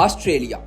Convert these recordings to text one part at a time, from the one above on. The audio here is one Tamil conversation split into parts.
ஆஸ்திரேலியா.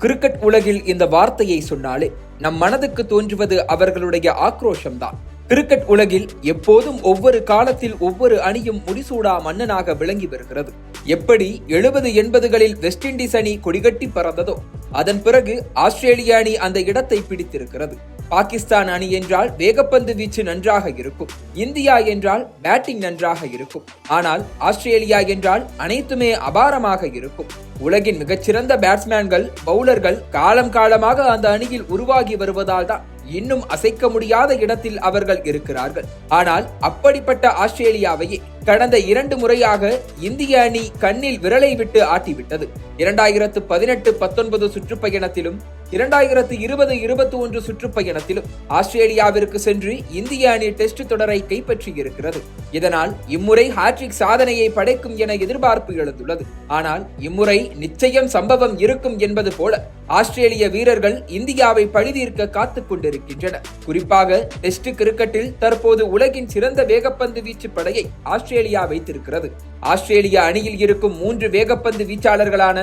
கிரிக்கெட் உலகில் இந்த வார்த்தையை சொன்னாலே நம் மனதுக்கு தோன்றுவது அவர்களுடைய ஆக்ரோஷம்தான். கிரிக்கெட் உலகில் எப்போதும் ஒவ்வொரு காலத்தில் ஒவ்வொரு அணியும் முடிசூடா மன்னனாக விளங்கி வருகிறது. எப்படி 70-80களில் வெஸ்ட் இண்டீஸ் அணி கொடிகட்டி பறந்ததோ அதன் பிறகு ஆஸ்திரேலிய அணி அந்த இடத்தை பிடித்திருக்கிறது. பாகிஸ்தான் அணி என்றால் வேகப்பந்து வீச்சு நன்றாக இருக்கும், இந்தியா என்றால் பேட்டிங் நன்றாக இருக்கும். ஆனால் ஆஸ்திரேலியா என்றால் அனைத்துமே அபாரமாக இருக்கும். உலகின் மிகச்சிறந்த பேட்ஸ்மேன்கள், பவுலர்கள் காலம் காலமாக அந்த அணியில் உருவாகி வருவதால் தான் இன்னும் அசைக்க முடியாத இடத்தில் அவர்கள் இருக்கிறார்கள். ஆனால் அப்படிப்பட்ட ஆஸ்திரேலியாவையே கடந்த 2 முறையாக இந்திய அணி கண்ணில் விரலை விட்டு ஆட்டிவிட்டது. 2018-19 சுற்றுப்பயணத்திலும் 2020-21 சுற்றுப்பயணத்திலும் ஆஸ்திரேலியாவிற்கு சென்று இந்திய அணி டெஸ்ட் தொடரை கைப்பற்றி இருக்கிறது. இதனால் இம்முறை ஹாட்ரிக் சாதனையை படைக்கும் என எதிர்பார்ப்பு எழுந்துள்ளது. ஆனால் இம்முறை நிச்சயம் சம்பவம் இருக்கும் என்பது போல ஆஸ்திரேலிய வீரர்கள் இந்தியாவை பழிதீர்க்க காத்துக் கொண்டிருக்கின்றனர். குறிப்பாக டெஸ்ட் கிரிக்கெட்டில் தற்போது உலகின் சிறந்த வேகப்பந்து வீச்சு படையை ஆஸ்திரேலியா வைத்திருக்கிறது. ஆஸ்திரேலிய அணியில் இருக்கும் 3 வேகப்பந்து வீச்சாளர்களான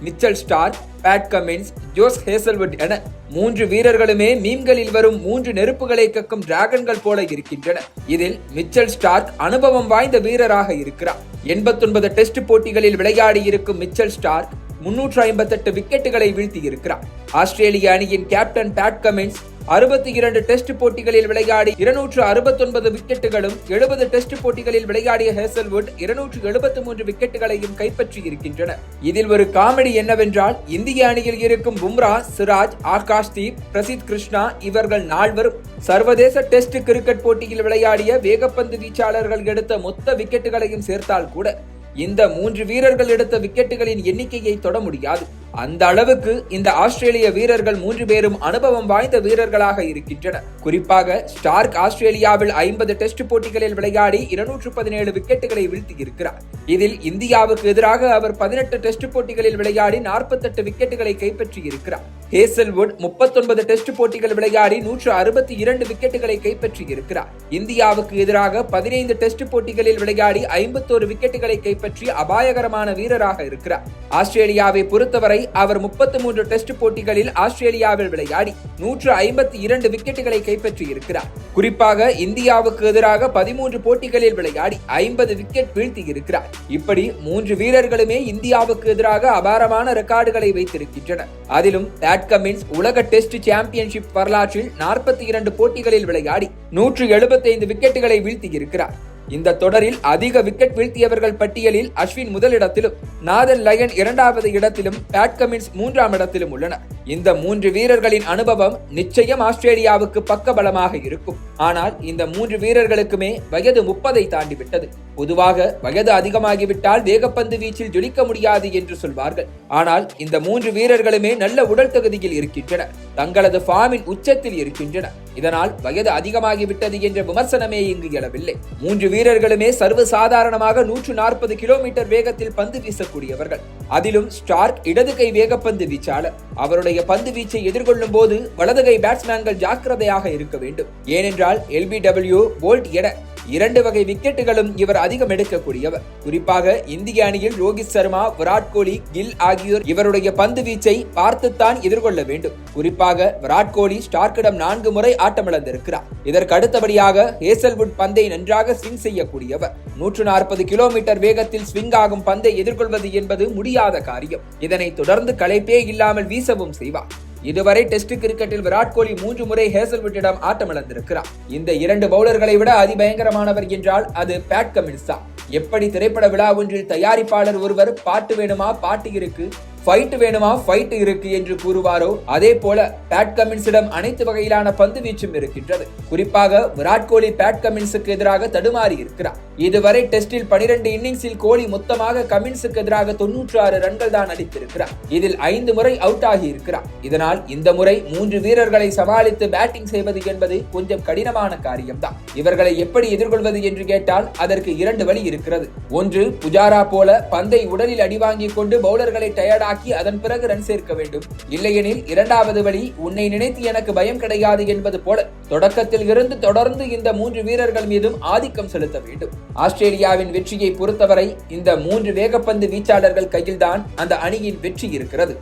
Mitchell Starc, Pat Cummins, Josh Hazlewood என 3 வீரர்களுமே மீம்களில் வரும் 3 நெருப்புகளை கக்கும் டிராகன்கள் போல இருக்கின்றன. இதில் மிச்சல் ஸ்டார்க் அனுபவம் வாய்ந்த வீரராக இருக்கிறார். 89 டெஸ்ட் போட்டிகளில் விளையாடி இருக்கும் மிச்சல் ஸ்டார்க் 358 விக்கெட்டுகளை வீழ்த்தி இருக்கிறார். ஆஸ்திரேலிய அணியின் கேப்டன் பேட் கமின்ஸ் 62 டெஸ்ட் போட்டிகளில் விளையாடி 269 விக்கெட்டுகளும், 70 டெஸ்ட் போட்டிகளில் விளையாடிய ஹேசல்வுட் 273 விக்கெட்டுகளையும் கைப்பற்றி இருக்கின்றனர். இதில் ஒரு காமெடி என்னவென்றால், இந்திய அணியில் இருக்கும் பும்ரா, சிராஜ், ஆகாஷ் தீப், பிரசித் கிருஷ்ணா இவர்கள் 4வரும் சர்வதேச டெஸ்ட் கிரிக்கெட் போட்டியில் விளையாடிய வேகப்பந்து வீச்சாளர்கள் எடுத்த மொத்த விக்கெட்டுகளையும் சேர்த்தால் கூட இந்த 3 வீரர்கள் எடுத்த விக்கெட்டுகளின் எண்ணிக்கையை தொட முடியாது. அந்த அளவுக்கு இந்த ஆஸ்திரேலிய வீரர்கள் 3 பேரும் அனுபவம் வாய்ந்த வீரர்களாக இருக்கின்றனர். குறிப்பாக ஸ்டார்க் ஆஸ்திரேலியாவில் 50 டெஸ்ட் போட்டிகளில் விளையாடி 217 விக்கெட்டுகளை வீழ்த்தி இருக்கிறார். இதில் இந்தியாவுக்கு எதிராக அவர் 18 டெஸ்ட் போட்டிகளில் விளையாடி 48 விக்கெட்டுகளை கைப்பற்றி இருக்கிறார். ஹேசல்வுட் 39 டெஸ்ட் போட்டிகள் விளையாடி 162 விக்கெட்டுகளை கைப்பற்றி இருக்கிறார். இந்தியாவுக்கு எதிராக 15 டெஸ்ட் போட்டிகளில் விளையாடி 51 விக்கெட்டுகளை கைப்பற்றி அபாயகரமான வீரராக இருக்கிறார். ஆஸ்திரேலியாவை பொறுத்தவரை அவர் 33 டெஸ்ட் போட்டிகளில் ஆஸ்திரேலியாவில் விளையாடி 152 விக்கெட்டுகளை கைப்பற்றி இருக்கிறார். குறிப்பாக இந்தியாவுக்கு எதிராக 13 போட்டிகளில் விளையாடி 50 விக்கெட் வீழ்த்தி இருக்கிறார். இப்படி 3 வீரர்களுமே இந்தியாவுக்கு எதிராக அபாரமான ரெக்கார்டுகளை வைத்திருக்கின்றனர். அதிலும் பேட் கமின்ஸ் உலக டெஸ்ட் சாம்பியன்ஷிப் வரலாற்றில் 42 போட்டிகளில் விளையாடி 175 விக்கெட்டுகளை வீழ்த்தி இருக்கிறார். இந்த தொடரில் அதிக விக்கெட் வீழ்த்தியவர்கள் பட்டியலில் அஸ்வின் முதலிடத்திலும், நாதன் லயன் 2வது இடத்திலும், பேட் கமின்ஸ் 3ஆம் இடத்திலும் உள்ளனர். இந்த 3 வீரர்களின் அனுபவம் நிச்சயம் ஆஸ்திரேலியாவுக்கு பக்கபலமாக இருக்கும். ஆனால் இந்த 3 வீரர்களுக்குமே வயது 30ஐ தாண்டிவிட்டது. பொதுவாக வயது அதிகமாகிவிட்டால் வேகப்பந்து வீச்சில் ஜொலிக்க முடியாது என்று சொல்வார்கள். ஆனால் இந்த 3 வீரர்களுமே நல்ல உடல் தகுதியில் இருக்கின்றனர், தங்களது ஃபார்மின் உச்சத்தில் இருக்கின்றனர். இதனால் வயது அதிகமாகிவிட்டது என்ற விமர்சனமே இங்கு எழவில்லை. 3 வீரர்களுமே சர்வ சாதாரணமாக 140 கிலோமீட்டர் வேகத்தில் பந்து வீசக்கூடியவர்கள். அதிலும் ஸ்டார்க் இடது கை வேகப்பந்து வீச்சாளர். அவருடைய பந்து வீச்சை எதிர்கொள்ளும் போது வலது கை பேட்ஸ்மேன்கள் ஜாக்கிரதையாக இருக்க வேண்டும். ஏனென்றால் LBW, போல்ட் என 2 வகை விக்கெட்டுகளும் இவர் அதிகம் எடுக்கக்கூடியவர். குறிப்பாக இந்திய அணியில் ரோஹித் சர்மா, விராட் கோலி, கில் ஆகியோர் இவருடைய பந்து வீச்சை பார்த்துத்தான் எதிர்கொள்ள வேண்டும். குறிப்பாக விராட் கோலி ஸ்டார்க்கிடம் 4 முறை ஆட்டமிழந்திருக்கிறார். இதற்கு அடுத்தபடியாக ஹேசல்வுட் பந்தை நன்றாக ஸ்விங் செய்யக்கூடியவர். 140 கிலோமீட்டர் வேகத்தில் ஸ்விங் ஆகும் பந்தை எதிர்கொள்வது என்பது முடியாத காரியம். இதனை தொடர்ந்து களைப்பே இல்லாமல் வீசவும் செய்வார். இதுவரை டெஸ்ட் கிரிக்கெட்டில் விராட் கோலி 3 முறை ஹேசல்வுட்டிடம் ஆட்டமிழந்திருக்கிறார். இந்த 2 பவுலர்களை விட அதிபயங்கரமானவர் என்றால் அது பேட் கமின்ஸ் தான். எப்படி திரைப்பட விழா ஒன்றில் தயாரிப்பாளர் ஒருவர் பாட்டு வேணுமா பாட்டு இருக்கு, ஃபைட் வேணுமா ஃபைட் இருக்கு என்று கூறுவாரோ அதே போல பேட் கமின்ஸிடம் அனைத்து வகையிலான பந்து வீச்சும் இருக்கின்றது. குறிப்பாக விராட் கோலி பேட் கமின்ஸுக்கு எதிராக தடுமாறி இருக்கிறார். இதுவரை டெஸ்டில் 12 இன்னிங்ஸில் கோலி மொத்தமாக கமின்ஸுக்கு எதிராக 96 ரன்கள் தான் அடித்திருக்கிறார். இதில் 5 முறை அவுட் ஆகி இருக்கிறார். இதனால் இந்த முறை 3 வீரர்களை சமாளித்து பேட்டிங் செய்வது என்பது கொஞ்சம் கடினமான காரியம்தான். இவர்களை எப்படி எதிர்கொள்வது என்று கேட்டால் அதற்கு 2 வழி இருக்கிறது. ஒன்று, புஜாரா போல பந்தை உடலில் அடிவாங்கிக் கொண்டு பவுலர்களை டயர்டாக அதன் பிறகு ரன் சேர்க்க வேண்டும். இல்லையெனில் 2வது வழி, உன்னை நினைத்து எனக்கு பயம் கிடையாது என்பது போல தொடக்கத்தில் இருந்து தொடர்ந்து இந்த 3 வீரர்கள் மீதும் ஆதிக்கம் செலுத்த வேண்டும். ஆஸ்திரேலியாவின் வெற்றியை பொறுத்தவரை இந்த 3 வேகப்பந்து வீச்சாளர்கள் கையில்தான் அந்த அணியின் வெற்றி இருக்கிறது.